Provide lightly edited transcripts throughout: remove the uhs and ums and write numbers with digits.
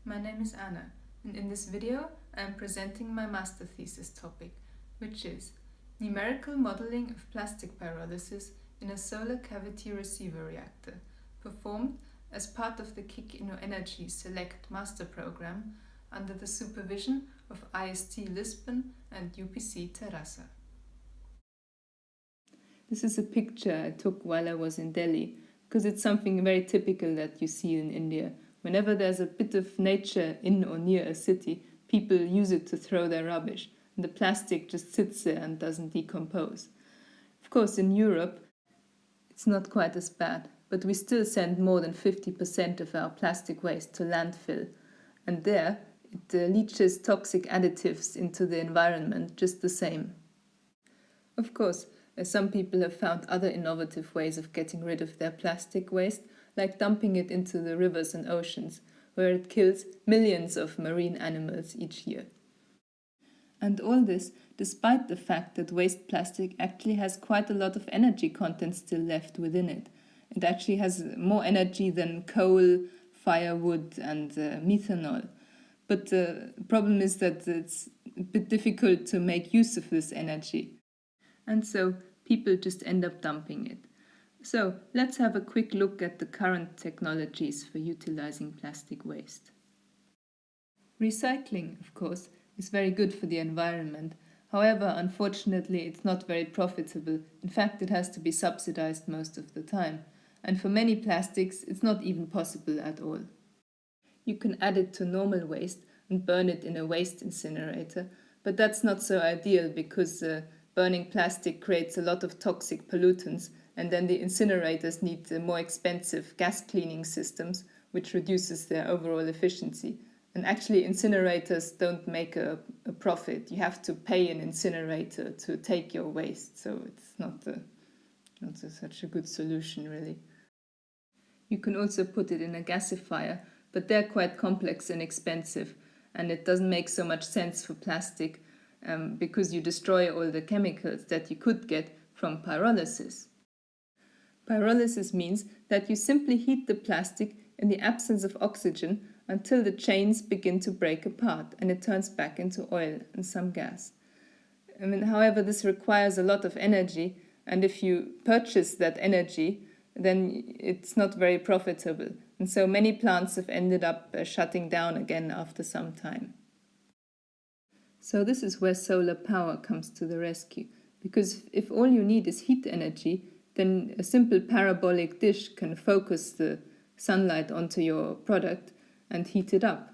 My name is Anna, and in this video I am presenting my master thesis topic, which is numerical modeling of plastic pyrolysis in a solar cavity receiver reactor, performed as part of the KIC InnoEnergy Select Master Program under the supervision of IST Lisbon and UPC Terrassa. This is a picture I took while I was in Delhi, because it's something very typical that you see in India. Whenever there's a bit of nature in or near a city, people use it to throw their rubbish, and the plastic just sits there and doesn't decompose. Of course, in Europe, it's not quite as bad, but we still send more than 50% of our plastic waste to landfill, and there it leaches toxic additives into the environment just the same. Of course, some people have found other innovative ways of getting rid of their plastic waste, like dumping it into the rivers and oceans, where it kills millions of marine animals each year. And all this despite the fact that waste plastic actually has quite a lot of energy content still left within it. It actually has more energy than coal, firewood and methanol. But the problem is that it's a bit difficult to make use of this energy. And so people just end up dumping it. So let's have a quick look at the current technologies for utilizing plastic waste. Recycling, of course, is very good for the environment. However, unfortunately, it's not very profitable. In fact, it has to be subsidized most of the time. And for many plastics, it's not even possible at all. You can add it to normal waste and burn it in a waste incinerator, but that's not so ideal because burning plastic creates a lot of toxic pollutants, and then the incinerators need more expensive gas cleaning systems, which reduces their overall efficiency. And actually, incinerators don't make a profit. You have to pay an incinerator to take your waste, so it's not such a good solution, really. You can also put it in a gasifier, but they're quite complex and expensive, and it doesn't make so much sense for plastic because you destroy all the chemicals that you could get from pyrolysis. Pyrolysis means that you simply heat the plastic in the absence of oxygen until the chains begin to break apart and it turns back into oil and some gas. However, this requires a lot of energy, and if you purchase that energy, then it's not very profitable. And so many plants have ended up shutting down again after some time. So this is where solar power comes to the rescue, because if all you need is heat energy, then a simple parabolic dish can focus the sunlight onto your product and heat it up.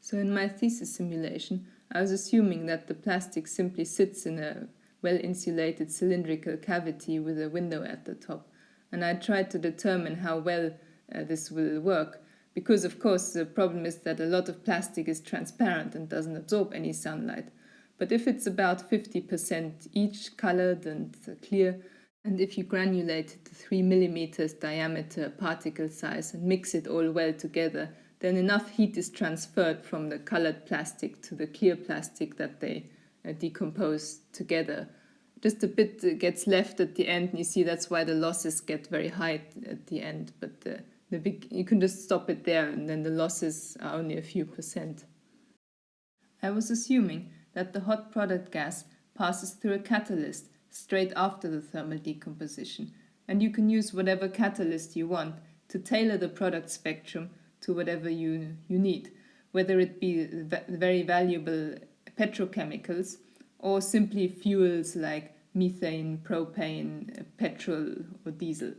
So in my thesis simulation, I was assuming that the plastic simply sits in a well-insulated cylindrical cavity with a window at the top, and I tried to determine how well this will work, because of course the problem is that a lot of plastic is transparent and doesn't absorb any sunlight. But if it's about 50% each colored and clear, and if you granulate it to 3 millimeters diameter particle size and mix it all well together, then enough heat is transferred from the colored plastic to the clear plastic that they decompose together. Just a bit gets left at the end, and you see that's why the losses get very high at the end. But you can just stop it there, and then the losses are only a few percent. I was assuming that the hot product gas passes through a catalyst straight after the thermal decomposition, and you can use whatever catalyst you want to tailor the product spectrum to whatever you need, whether it be very valuable petrochemicals or simply fuels like methane, propane, petrol or diesel.